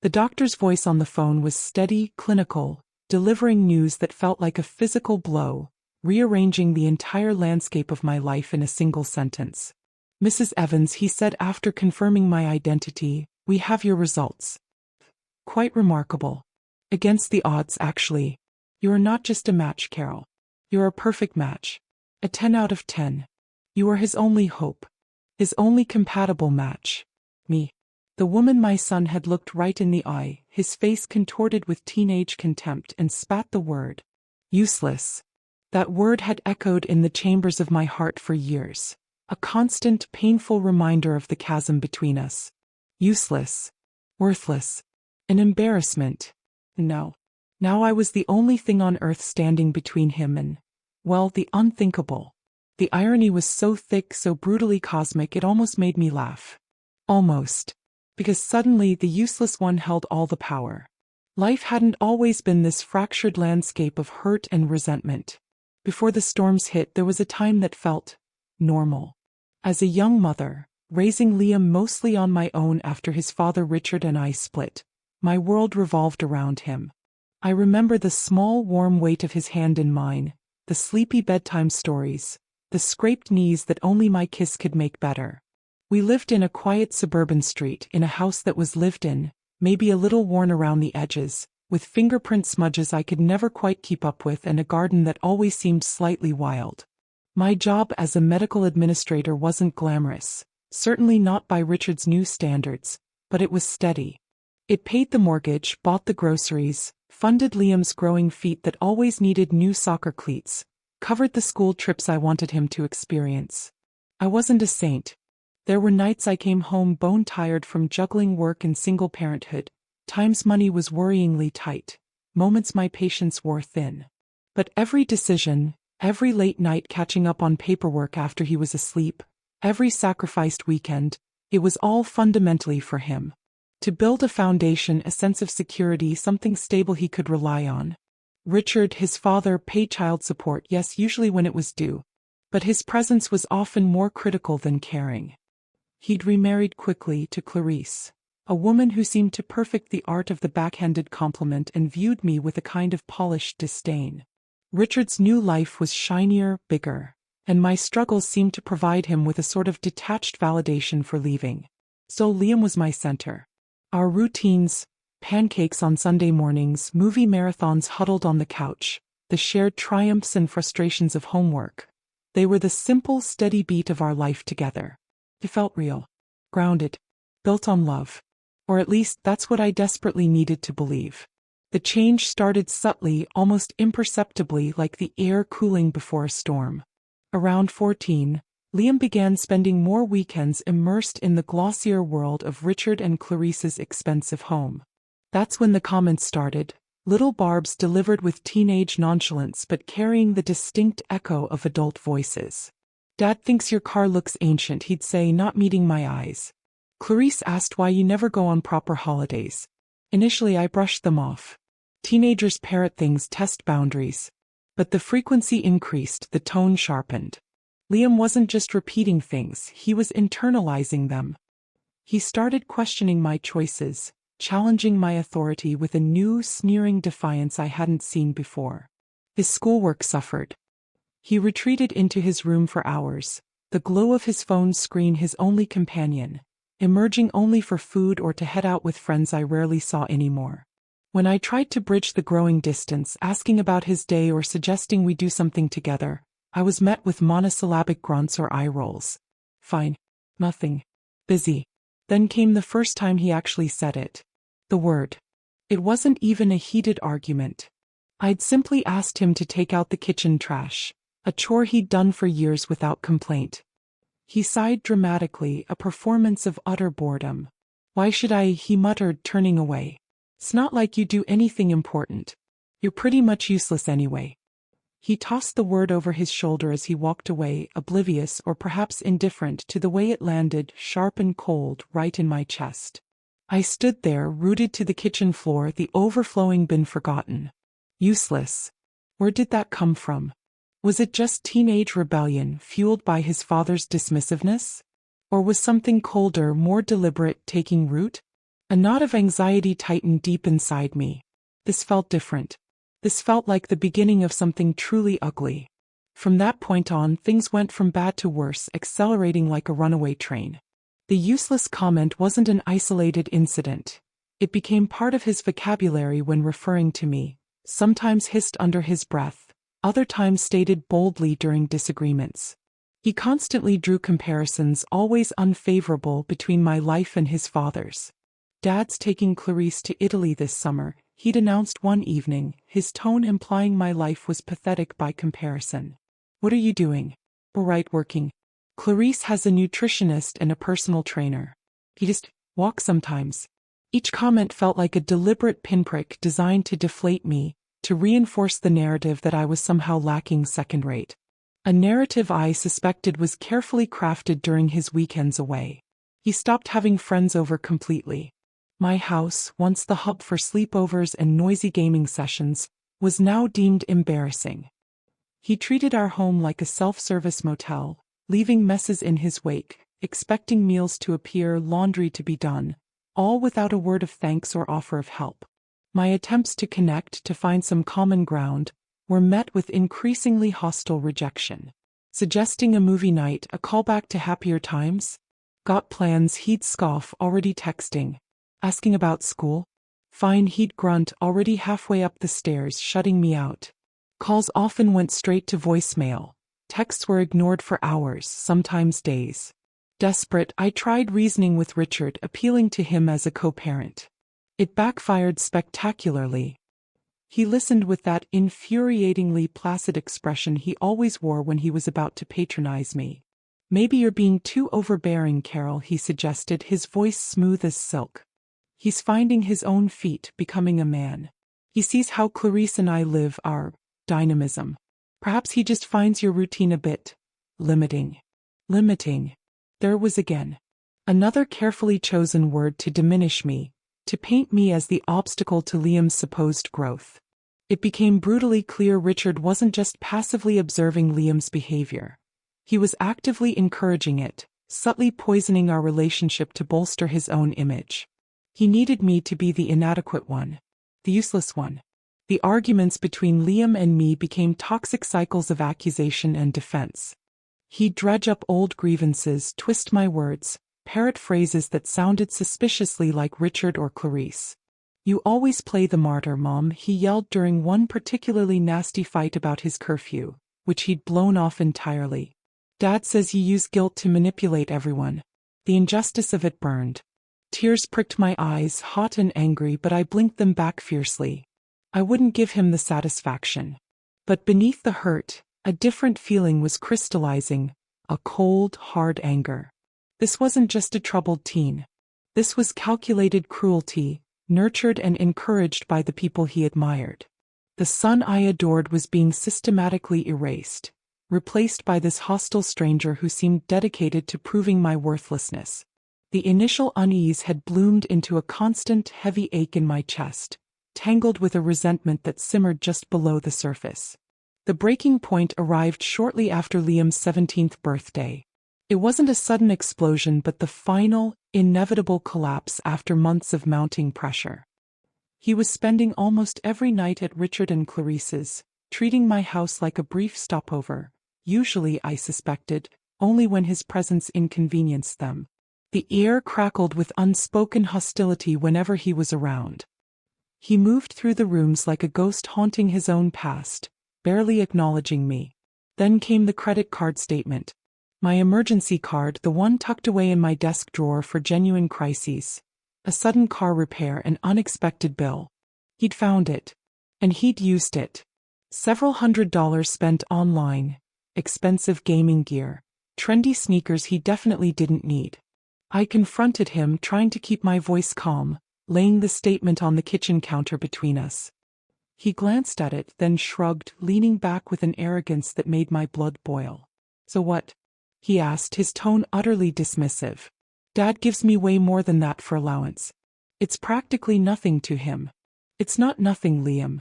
The doctor's voice on the phone was steady, clinical, delivering news that felt like a physical blow, rearranging the entire landscape of my life in a single sentence. "Mrs. Evans," he said after confirming my identity, "we have your results." "Quite remarkable. Against the odds, actually. You are not just a match, Carol. You're a perfect match. A 10 out of 10. You are his only hope. His only compatible match. Me." The woman my son had looked right in the eye, his face contorted with teenage contempt, and spat the word. Useless. That word had echoed in the chambers of my heart for years. A constant, painful reminder of the chasm between us. Useless. Worthless. An embarrassment. No. Now I was the only thing on earth standing between him and, well, the unthinkable. The irony was so thick, so brutally cosmic, it almost made me laugh. Almost. Because suddenly the useless one held all the power. Life hadn't always been this fractured landscape of hurt and resentment. Before the storms hit, there was a time that felt normal. As a young mother, raising Liam mostly on my own after his father Richard and I split, my world revolved around him. I remember the small, warm weight of his hand in mine, the sleepy bedtime stories, the scraped knees that only my kiss could make better. We lived in a quiet suburban street, in a house that was lived in, maybe a little worn around the edges, with fingerprint smudges I could never quite keep up with, and a garden that always seemed slightly wild. My job as a medical administrator wasn't glamorous, certainly not by Richard's new standards, but it was steady. It paid the mortgage, bought the groceries, funded Liam's growing feet that always needed new soccer cleats, covered the school trips I wanted him to experience. I wasn't a saint. There were nights I came home bone-tired from juggling work and single parenthood, times money was worryingly tight, moments my patience wore thin. But every decision, every late night catching up on paperwork after he was asleep, every sacrificed weekend, it was all fundamentally for him. To build a foundation, a sense of security, something stable he could rely on. Richard, his father, paid child support, yes, usually when it was due. But his presence was often more critical than caring. He'd remarried quickly to Clarice, a woman who seemed to perfect the art of the backhanded compliment and viewed me with a kind of polished disdain. Richard's new life was shinier, bigger, and my struggles seemed to provide him with a sort of detached validation for leaving. So Liam was my center. Our routines, pancakes on Sunday mornings, movie marathons huddled on the couch, the shared triumphs and frustrations of homework. They were the simple, steady beat of our life together. It felt real, grounded, built on love. Or at least that's what I desperately needed to believe. The change started subtly, almost imperceptibly, like the air cooling before a storm. Around 14, Liam began spending more weekends immersed in the glossier world of Richard and Clarice's expensive home. That's when the comments started, little barbs delivered with teenage nonchalance but carrying the distinct echo of adult voices. "Dad thinks your car looks ancient," he'd say, not meeting my eyes. "Clarice asked why you never go on proper holidays." Initially I brushed them off. Teenagers parrot things, test boundaries. But the frequency increased, the tone sharpened. Liam wasn't just repeating things, he was internalizing them. He started questioning my choices, challenging my authority with a new, sneering defiance I hadn't seen before. His schoolwork suffered. He retreated into his room for hours, the glow of his phone screen his only companion, emerging only for food or to head out with friends I rarely saw anymore. When I tried to bridge the growing distance, asking about his day or suggesting we do something together, I was met with monosyllabic grunts or eye rolls. "Fine. Nothing. Busy." Then came the first time he actually said it. The word. It wasn't even a heated argument. I'd simply asked him to take out the kitchen trash, a chore he'd done for years without complaint. He sighed dramatically, a performance of utter boredom. "Why should I?" he muttered, turning away. "It's not like you do anything important. You're pretty much useless anyway." He tossed the word over his shoulder as he walked away, oblivious or perhaps indifferent to the way it landed, sharp and cold, right in my chest. I stood there, rooted to the kitchen floor, the overflowing bin forgotten. Useless. Where did that come from? Was it just teenage rebellion, fueled by his father's dismissiveness? Or was something colder, more deliberate, taking root? A knot of anxiety tightened deep inside me. This felt different. This felt like the beginning of something truly ugly. From that point on, things went from bad to worse, accelerating like a runaway train. The useless comment wasn't an isolated incident. It became part of his vocabulary when referring to me, sometimes hissed under his breath, other times stated boldly during disagreements. He constantly drew comparisons, always unfavorable, between my life and his father's. "Dad's taking Clarice to Italy this summer," he'd announced one evening, his tone implying my life was pathetic by comparison. "What are you doing?" "All right, working. Clarice has a nutritionist and a personal trainer. He just walks sometimes." Each comment felt like a deliberate pinprick designed to deflate me, to reinforce the narrative that I was somehow lacking second-rate. A narrative I suspected was carefully crafted during his weekends away. He stopped having friends over completely. My house, once the hub for sleepovers and noisy gaming sessions, was now deemed embarrassing. He treated our home like a self-service motel, leaving messes in his wake, expecting meals to appear, laundry to be done, all without a word of thanks or offer of help. My attempts to connect, to find some common ground, were met with increasingly hostile rejection. Suggesting a movie night, a callback to happier times? "Got plans?" he'd scoff, already texting. Asking about school? "Fine," he'd grunt, already halfway up the stairs, shutting me out. Calls often went straight to voicemail. Texts were ignored for hours, sometimes days. Desperate, I tried reasoning with Richard, appealing to him as a co-parent. It backfired spectacularly. He listened with that infuriatingly placid expression he always wore when he was about to patronize me. "Maybe you're being too overbearing, Carol," he suggested, his voice smooth as silk. "He's finding his own feet, becoming a man. He sees how Clarice and I live our dynamism. Perhaps he just finds your routine a bit limiting." Limiting. There it was again. Another carefully chosen word to diminish me, to paint me as the obstacle to Liam's supposed growth. It became brutally clear Richard wasn't just passively observing Liam's behavior. He was actively encouraging it, subtly poisoning our relationship to bolster his own image. He needed me to be the inadequate one, the useless one. The arguments between Liam and me became toxic cycles of accusation and defense. He'd dredge up old grievances, twist my words, parrot phrases that sounded suspiciously like Richard or Clarice. "You always play the martyr, Mom," he yelled during one particularly nasty fight about his curfew, which he'd blown off entirely. "Dad says you use guilt to manipulate everyone." The injustice of it burned. Tears pricked my eyes, hot and angry, but I blinked them back fiercely. I wouldn't give him the satisfaction. But beneath the hurt, a different feeling was crystallizing, a cold, hard anger. This wasn't just a troubled teen. This was calculated cruelty, nurtured and encouraged by the people he admired. The son I adored was being systematically erased, replaced by this hostile stranger who seemed dedicated to proving my worthlessness. The initial unease had bloomed into a constant, heavy ache in my chest, tangled with a resentment that simmered just below the surface. The breaking point arrived shortly after Liam's 17th birthday. It wasn't a sudden explosion, but the final, inevitable collapse after months of mounting pressure. He was spending almost every night at Richard and Clarice's, treating my house like a brief stopover, usually, I suspected, only when his presence inconvenienced them. The air crackled with unspoken hostility whenever he was around. He moved through the rooms like a ghost haunting his own past, barely acknowledging me. Then came the credit card statement. My emergency card, the one tucked away in my desk drawer for genuine crises. A sudden car repair, an unexpected bill. He'd found it. And he'd used it. Several $100s spent online. Expensive gaming gear. Trendy sneakers he definitely didn't need. I confronted him, trying to keep my voice calm, laying the statement on the kitchen counter between us. He glanced at it, then shrugged, leaning back with an arrogance that made my blood boil. "So what?" he asked, his tone utterly dismissive. "Dad gives me way more than that for allowance. It's practically nothing to him." "It's not nothing, Liam."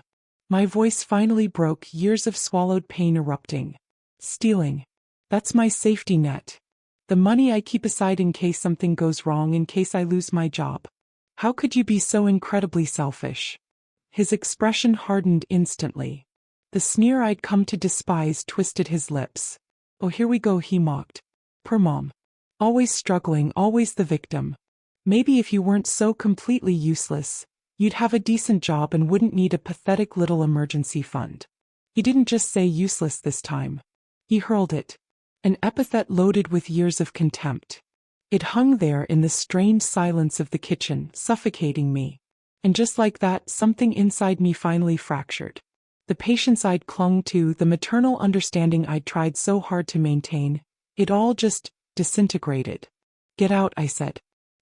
My voice finally broke, years of swallowed pain erupting. "Stealing. That's my safety net. The money I keep aside in case something goes wrong, in case I lose my job." How could you be so incredibly selfish? His expression hardened instantly. The sneer I'd come to despise twisted his lips. Oh, here we go, he mocked. Poor mom. Always struggling, always the victim. Maybe if you weren't so completely useless, you'd have a decent job and wouldn't need a pathetic little emergency fund. He didn't just say useless this time. He hurled it. An epithet loaded with years of contempt. It hung there in the strained silence of the kitchen, suffocating me. And just like that, something inside me finally fractured. The patience I'd clung to, the maternal understanding I'd tried so hard to maintain, it all just disintegrated. Get out, I said.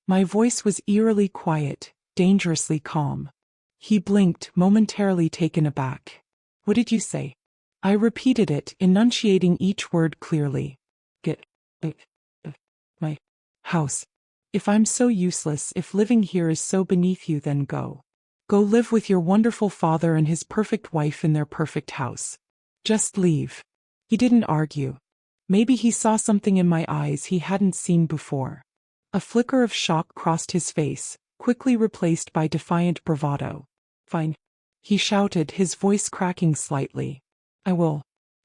My voice was eerily quiet, dangerously calm. He blinked, momentarily taken aback. What did you say? I repeated it, enunciating each word clearly. Get my house. If I'm so useless, if living here is so beneath you, then go. Go live with your wonderful father and his perfect wife in their perfect house. Just leave. He didn't argue. Maybe he saw something in my eyes he hadn't seen before. A flicker of shock crossed his face, quickly replaced by defiant bravado. Fine. He shouted, his voice cracking slightly. I will.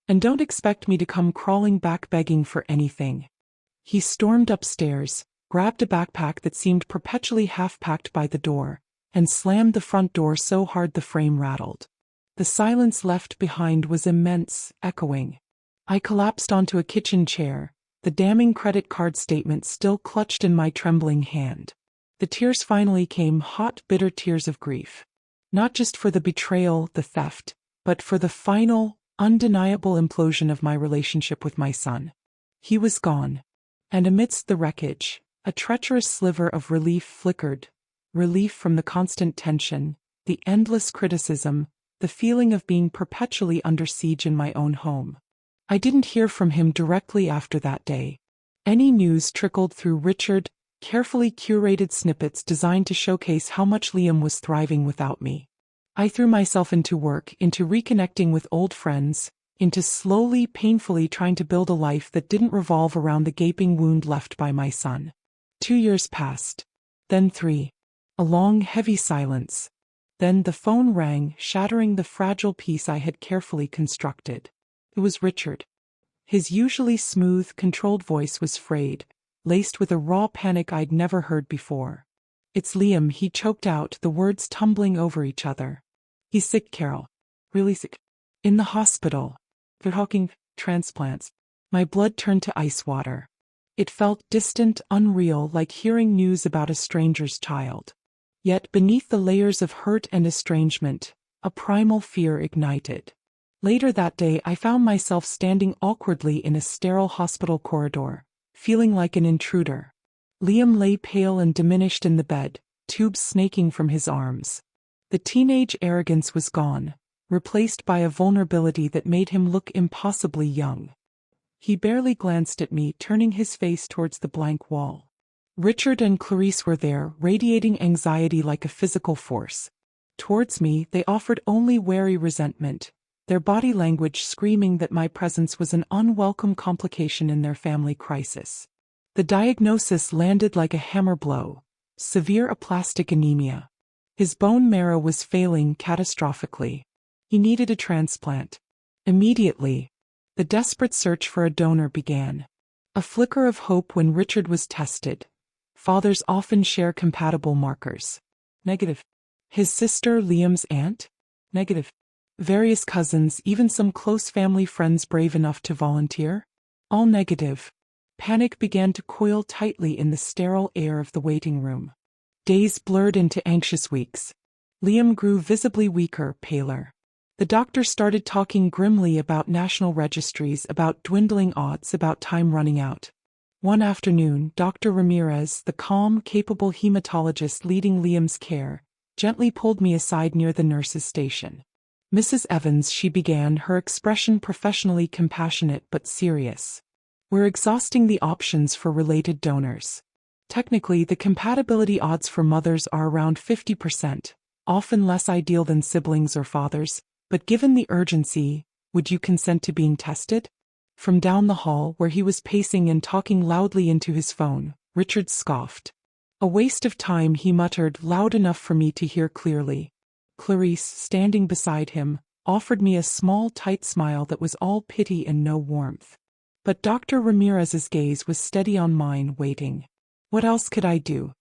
And don't expect me to come crawling back begging for anything. He stormed upstairs, grabbed a backpack that seemed perpetually half-packed by the door, and slammed the front door so hard the frame rattled. The silence left behind was immense, echoing. I collapsed onto a kitchen chair, the damning credit card statement still clutched in my trembling hand. The tears finally came, hot, bitter tears of grief. Not just for the betrayal, the theft, but for the final, undeniable implosion of my relationship with my son. He was gone. And amidst the wreckage, a treacherous sliver of relief flickered. Relief from the constant tension, the endless criticism, the feeling of being perpetually under siege in my own home. I didn't hear from him directly after that day. Any news trickled through Richard, carefully curated snippets designed to showcase how much Liam was thriving without me. I threw myself into work, into reconnecting with old friends, into slowly, painfully trying to build a life that didn't revolve around the gaping wound left by my son. 2 years passed. Then 3. A long, heavy silence. Then the phone rang, shattering the fragile peace I had carefully constructed. It was Richard. His usually smooth, controlled voice was frayed, laced with a raw panic I'd never heard before. It's Liam, he choked out, the words tumbling over each other. He's sick, Carol. Really sick. In the hospital. They're talking transplants. My blood turned to ice water. It felt distant, unreal, like hearing news about a stranger's child. Yet beneath the layers of hurt and estrangement, a primal fear ignited. Later that day, I found myself standing awkwardly in a sterile hospital corridor, feeling like an intruder. Liam lay pale and diminished in the bed, tubes snaking from his arms. The teenage arrogance was gone, replaced by a vulnerability that made him look impossibly young. He barely glanced at me, turning his face towards the blank wall. Richard and Clarice were there, radiating anxiety like a physical force. Towards me, they offered only wary resentment, their body language screaming that my presence was an unwelcome complication in their family crisis. The diagnosis landed like a hammer blow: severe aplastic anemia. His bone marrow was failing catastrophically. He needed a transplant. Immediately, the desperate search for a donor began. A flicker of hope when Richard was tested. Fathers often share compatible markers. Negative. His sister, Liam's aunt? Negative. Various cousins, even some close family friends brave enough to volunteer? All negative. Panic began to coil tightly in the sterile air of the waiting room. Days blurred into anxious weeks. Liam grew visibly weaker, paler. The doctor started talking grimly about national registries, about dwindling odds, about time running out. One afternoon, Dr. Ramirez, the calm, capable hematologist leading Liam's care, gently pulled me aside near the nurse's station. Mrs. Evans, she began, her expression professionally compassionate but serious. We're exhausting the options for related donors. Technically, the compatibility odds for mothers are around 50%, often less ideal than siblings or fathers, but given the urgency, would you consent to being tested? From down the hall, where he was pacing and talking loudly into his phone, Richard scoffed. A waste of time, he muttered, loud enough for me to hear clearly. Clarice, standing beside him, offered me a small, tight smile that was all pity and no warmth. But Dr. Ramirez's gaze was steady on mine, waiting. What else could I do?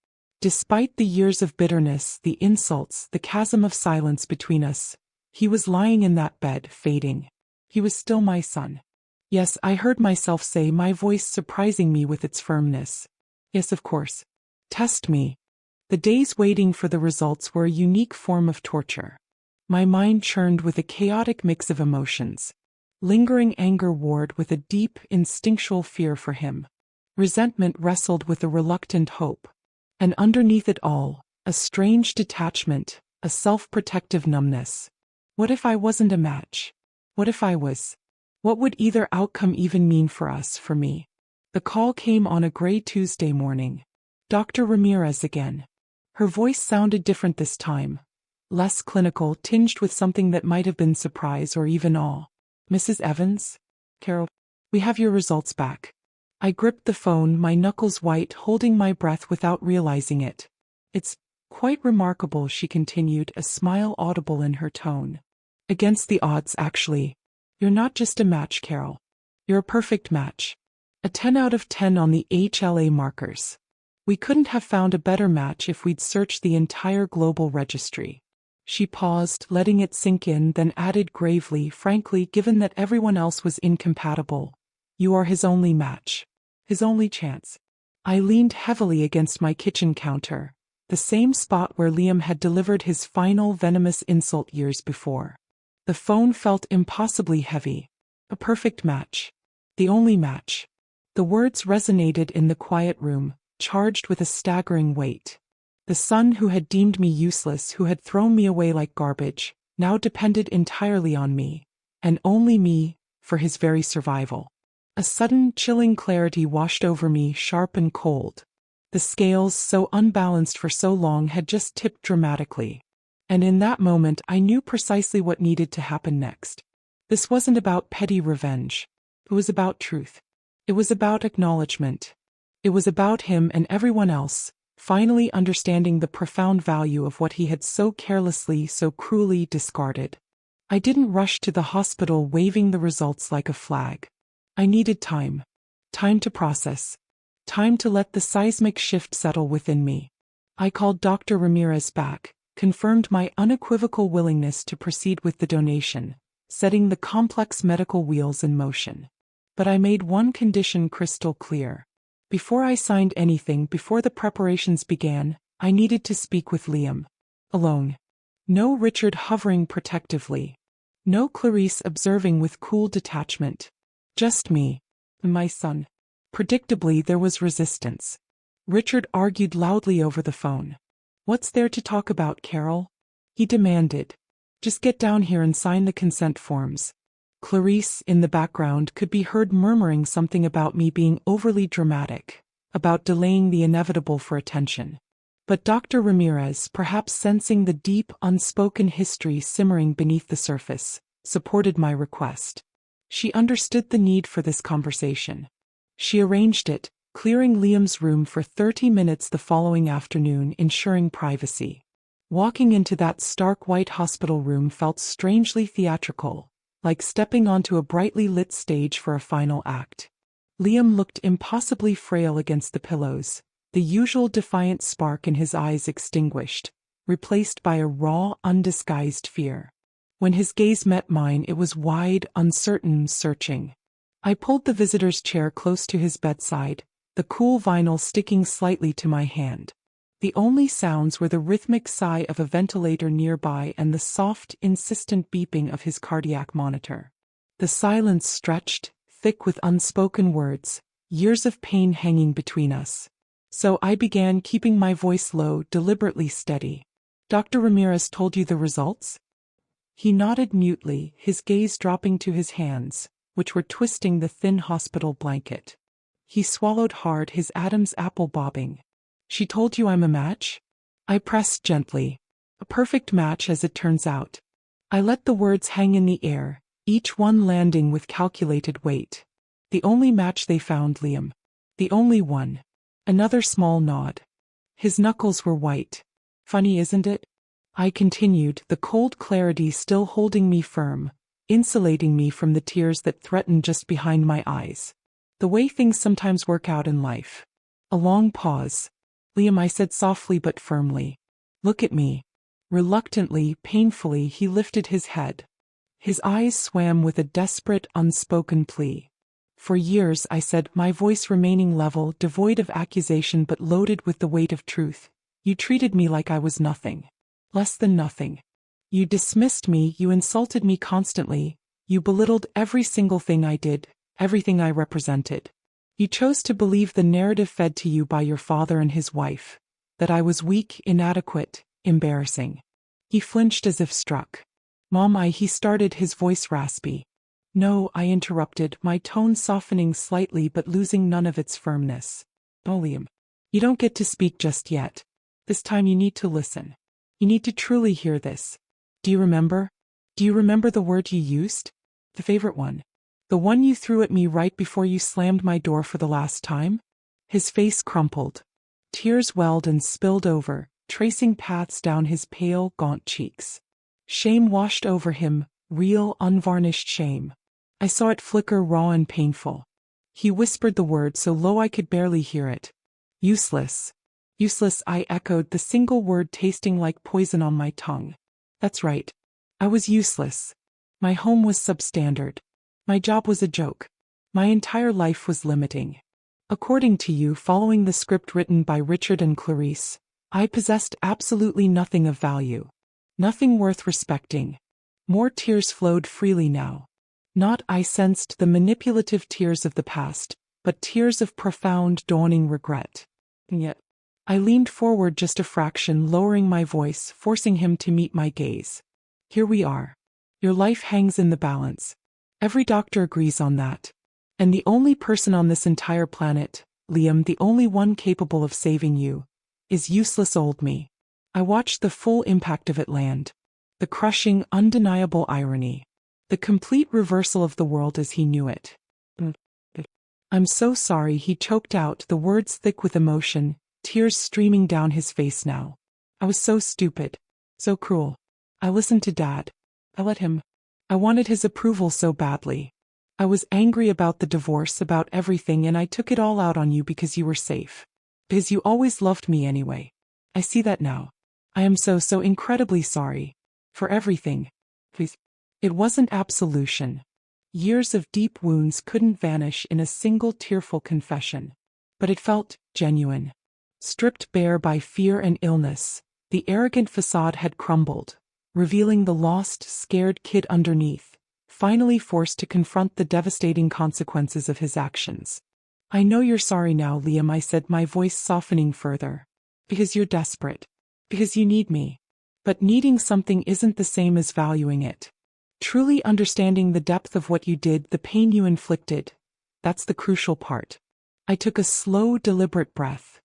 Despite the years of bitterness, the insults, the chasm of silence between us, he was lying in that bed, fading. He was still my son. Yes, I heard myself say, my voice surprising me with its firmness. Yes, of course. Test me. The days waiting for the results were a unique form of torture. My mind churned with a chaotic mix of emotions. Lingering anger warred with a deep, instinctual fear for him. Resentment wrestled with a reluctant hope. And underneath it all, a strange detachment, a self-protective numbness. What if I wasn't a match? What if I was? What would either outcome even mean for us, for me? The call came on a gray Tuesday morning. Dr. Ramirez again. Her voice sounded different this time. Less clinical, tinged with something that might have been surprise or even awe. Mrs. Evans? Carol, we have your results back. I gripped the phone, my knuckles white, holding my breath without realizing it. It's quite remarkable, she continued, a smile audible in her tone. Against the odds, actually. You're not just a match, Carol. You're a perfect match. A 10 out of 10 on the HLA markers. We couldn't have found a better match if we'd searched the entire global registry. She paused, letting it sink in, then added gravely, frankly, given that everyone else was incompatible, you are his only match. His only chance. I leaned heavily against my kitchen counter, the same spot where Liam had delivered his final venomous insult years before. The phone felt impossibly heavy. A perfect match. The only match. The words resonated in the quiet room, charged with a staggering weight. The son who had deemed me useless, who had thrown me away like garbage, now depended entirely on me, and only me, for his very survival. A sudden, chilling clarity washed over me, sharp and cold. The scales, so unbalanced for so long, had just tipped dramatically. And in that moment I knew precisely what needed to happen next. This wasn't about petty revenge. It was about truth. It was about acknowledgement. It was about him and everyone else, finally understanding the profound value of what he had so carelessly, so cruelly discarded. I didn't rush to the hospital waving the results like a flag. I needed time. Time to process. Time to let the seismic shift settle within me. I called Dr. Ramirez back, confirmed my unequivocal willingness to proceed with the donation, setting the complex medical wheels in motion. But I made one condition crystal clear. Before I signed anything, before the preparations began, I needed to speak with Liam. Alone. No Richard hovering protectively. No Clarice observing with cool detachment. Just me. And my son. Predictably, there was resistance. Richard argued loudly over the phone. What's there to talk about, Carol? He demanded. Just get down here and sign the consent forms. Clarice, in the background, could be heard murmuring something about me being overly dramatic, about delaying the inevitable for attention. But Dr. Ramirez, perhaps sensing the deep, unspoken history simmering beneath the surface, supported my request. She understood the need for this conversation. She arranged it, clearing Liam's room for 30 minutes the following afternoon, ensuring privacy. Walking into that stark white hospital room felt strangely theatrical, like stepping onto a brightly lit stage for a final act. Liam looked impossibly frail against the pillows, the usual defiant spark in his eyes extinguished, replaced by a raw, undisguised fear. When his gaze met mine, it was wide, uncertain, searching. I pulled the visitor's chair close to his bedside, the cool vinyl sticking slightly to my hand. The only sounds were the rhythmic sigh of a ventilator nearby and the soft, insistent beeping of his cardiac monitor. The silence stretched, thick with unspoken words, years of pain hanging between us. So I began, keeping my voice low, deliberately steady. Dr. Ramirez told you the results? He nodded mutely, his gaze dropping to his hands, which were twisting the thin hospital blanket. He swallowed hard, his Adam's apple bobbing. She told you I'm a match? I pressed gently. A perfect match, as it turns out. I let the words hang in the air, each one landing with calculated weight. The only match they found, Liam. The only one. Another small nod. His knuckles were white. Funny, isn't it? I continued, the cold clarity still holding me firm, insulating me from the tears that threatened just behind my eyes. The way things sometimes work out in life. A long pause. Liam, I said softly but firmly. Look at me. Reluctantly, painfully, he lifted his head. His eyes swam with a desperate, unspoken plea. For years, I said, my voice remaining level, devoid of accusation but loaded with the weight of truth. You treated me like I was nothing. Less than nothing. You dismissed me, you insulted me constantly, you belittled every single thing I did, everything I represented. You chose to believe the narrative fed to you by your father and his wife, that I was weak, inadequate, embarrassing. He flinched as if struck. Mom, he started, his voice raspy. No, I interrupted, my tone softening slightly but losing none of its firmness. Oh, Liam. You don't get to speak just yet. This time you need to listen. You need to truly hear this. Do you remember? Do you remember the word you used? The favorite one. The one you threw at me right before you slammed my door for the last time? His face crumpled. Tears welled and spilled over, tracing paths down his pale, gaunt cheeks. Shame washed over him, real, unvarnished shame. I saw it flicker raw and painful. He whispered the word so low I could barely hear it. Useless. Useless, I echoed, the single word tasting like poison on my tongue. That's right. I was useless. My home was substandard. My job was a joke. My entire life was limiting. According to you, following the script written by Richard and Clarice, I possessed absolutely nothing of value. Nothing worth respecting. More tears flowed freely now. Not, I sensed, the manipulative tears of the past, but tears of profound, dawning regret. And yet, I leaned forward just a fraction, lowering my voice, forcing him to meet my gaze. Here we are. Your life hangs in the balance. Every doctor agrees on that. And the only person on this entire planet, Liam, the only one capable of saving you, is useless old me. I watched the full impact of it land. The crushing, undeniable irony. The complete reversal of the world as he knew it. I'm so sorry, he choked out, the words thick with emotion, tears streaming down his face now. I was so stupid. So cruel. I listened to Dad. I let him. I wanted his approval so badly. I was angry about the divorce, about everything, and I took it all out on you because you were safe. Because you always loved me anyway. I see that now. I am so incredibly sorry. For everything. Please. It wasn't absolution. Years of deep wounds couldn't vanish in a single tearful confession. But it felt genuine. Stripped bare by fear and illness, the arrogant facade had crumbled, revealing the lost, scared kid underneath, finally forced to confront the devastating consequences of his actions. I know you're sorry now, Liam, I said, my voice softening further. Because you're desperate. Because you need me. But needing something isn't the same as valuing it. Truly understanding the depth of what you did, the pain you inflicted, that's the crucial part. I took a slow, deliberate breath.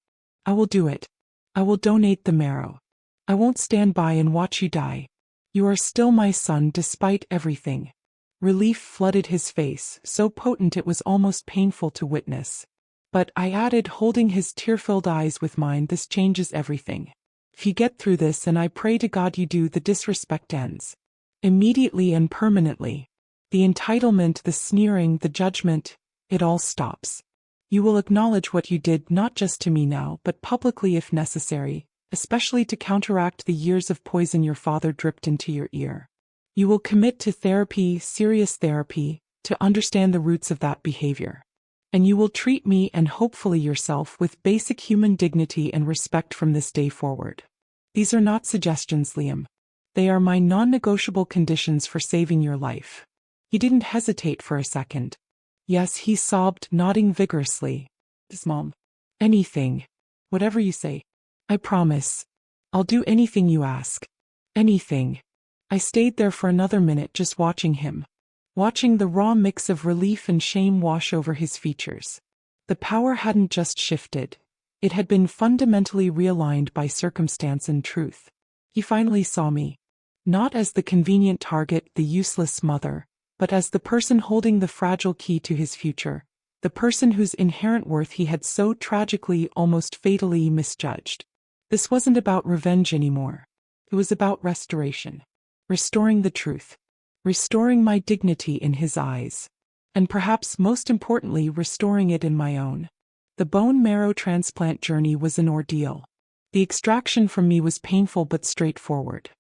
I will do it. I will donate the marrow. I won't stand by and watch you die. You are still my son despite everything. Relief flooded his face, so potent it was almost painful to witness. But I added, holding his tear-filled eyes with mine, this changes everything. If you get through this, and I pray to God you do, the disrespect ends. Immediately and permanently. The entitlement, the sneering, the judgment, it all stops. You will acknowledge what you did, not just to me now, but publicly if necessary, especially to counteract the years of poison your father dripped into your ear. You will commit to therapy, serious therapy, to understand the roots of that behavior. And you will treat me and hopefully yourself with basic human dignity and respect from this day forward. These are not suggestions, Liam. They are my non-negotiable conditions for saving your life. He didn't hesitate for a second. Yes, he sobbed, nodding vigorously. Yes, Mom. Anything. Whatever you say. I promise. I'll do anything you ask. Anything. I stayed there for another minute just watching him. Watching the raw mix of relief and shame wash over his features. The power hadn't just shifted. It had been fundamentally realigned by circumstance and truth. He finally saw me. Not as the convenient target, the useless mother, but as the person holding the fragile key to his future, the person whose inherent worth he had so tragically, almost fatally misjudged. This wasn't about revenge anymore. It was about restoration. Restoring the truth. Restoring my dignity in his eyes. And perhaps most importantly, restoring it in my own. The bone marrow transplant journey was an ordeal. The extraction from me was painful but straightforward.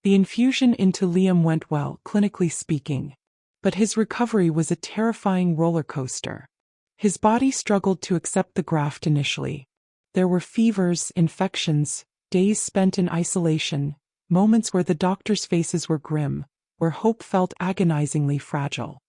The infusion into Liam went well, clinically speaking. But his recovery was a terrifying roller coaster. His body struggled to accept the graft initially. There were fevers, infections, days spent in isolation, moments where the doctors' faces were grim, where hope felt agonizingly fragile.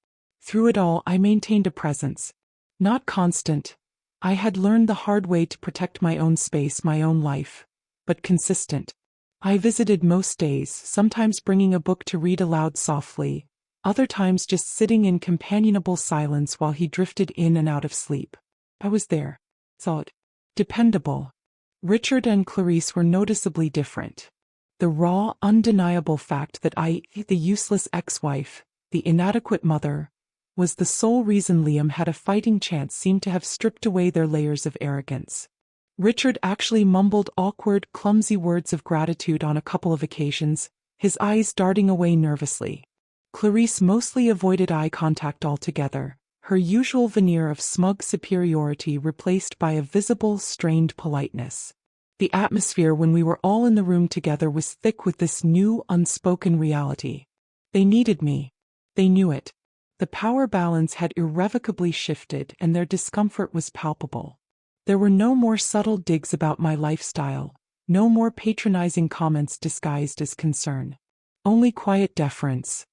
Through it all, I maintained a presence. Not constant. I had learned the hard way to protect my own space, my own life. But consistent. I visited most days, sometimes bringing a book to read aloud softly, other times just sitting in companionable silence while he drifted in and out of sleep. I was there. Thought. Dependable. Richard and Clarice were noticeably different. The raw, undeniable fact that I, the useless ex-wife, the inadequate mother, was the sole reason Liam had a fighting chance seemed to have stripped away their layers of arrogance. Richard actually mumbled awkward, clumsy words of gratitude on a couple of occasions, his eyes darting away nervously. Clarice mostly avoided eye contact altogether, her usual veneer of smug superiority replaced by a visible, strained politeness. The atmosphere when we were all in the room together was thick with this new, unspoken reality. They needed me. They knew it. The power balance had irrevocably shifted and their discomfort was palpable. There were no more subtle digs about my lifestyle, no more patronizing comments disguised as concern. Only quiet deference.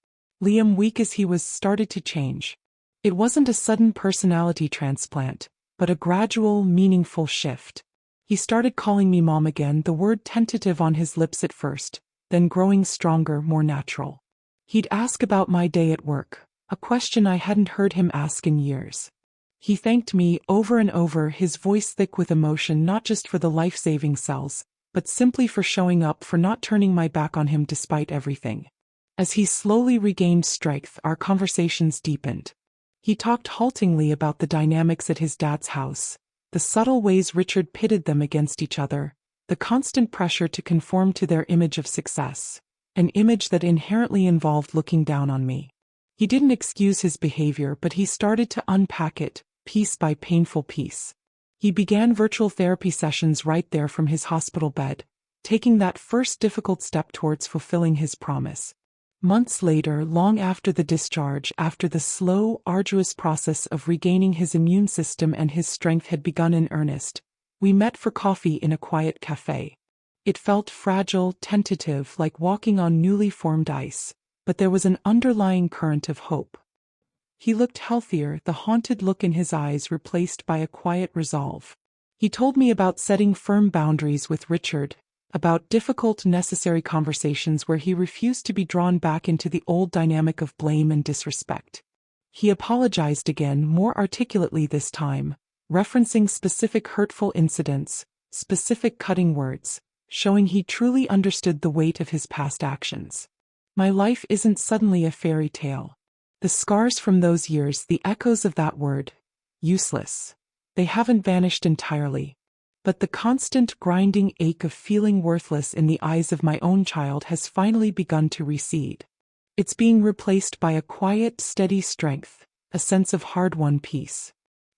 Liam, weak as he was, started to change. It wasn't a sudden personality transplant, but a gradual, meaningful shift. He started calling me Mom again, the word tentative on his lips at first, then growing stronger, more natural. He'd ask about my day at work, a question I hadn't heard him ask in years. He thanked me over and over, his voice thick with emotion, not just for the life-saving cells, but simply for showing up, for not turning my back on him despite everything. As he slowly regained strength, our conversations deepened. He talked haltingly about the dynamics at his dad's house, the subtle ways Richard pitted them against each other, the constant pressure to conform to their image of success, an image that inherently involved looking down on me. He didn't excuse his behavior, but he started to unpack it, piece by painful piece. He began virtual therapy sessions right there from his hospital bed, taking that first difficult step towards fulfilling his promise. Months later, long after the discharge, after the slow, arduous process of regaining his immune system and his strength had begun in earnest, we met for coffee in a quiet cafe. It felt fragile, tentative, like walking on newly formed ice, but there was an underlying current of hope. He looked healthier, the haunted look in his eyes replaced by a quiet resolve. He told me about setting firm boundaries with Richard, about difficult, necessary conversations where he refused to be drawn back into the old dynamic of blame and disrespect. He apologized again, more articulately this time, referencing specific hurtful incidents, specific cutting words, showing he truly understood the weight of his past actions. My life isn't suddenly a fairy tale. The scars from those years, the echoes of that word, useless, they haven't vanished entirely. But the constant grinding ache of feeling worthless in the eyes of my own child has finally begun to recede. It's being replaced by a quiet, steady strength, a sense of hard-won peace.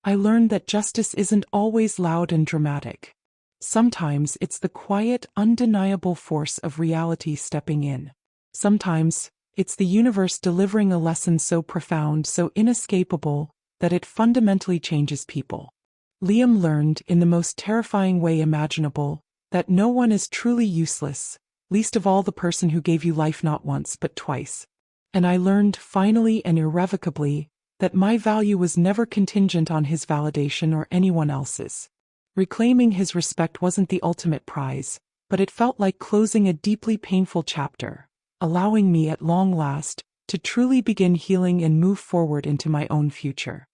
I learned that justice isn't always loud and dramatic. Sometimes it's the quiet, undeniable force of reality stepping in. Sometimes it's the universe delivering a lesson so profound, so inescapable, that it fundamentally changes people. Liam learned, in the most terrifying way imaginable, that no one is truly useless, least of all the person who gave you life not once but twice. And I learned, finally and irrevocably, that my value was never contingent on his validation or anyone else's. Reclaiming his respect wasn't the ultimate prize, but it felt like closing a deeply painful chapter, allowing me at long last to truly begin healing and move forward into my own future.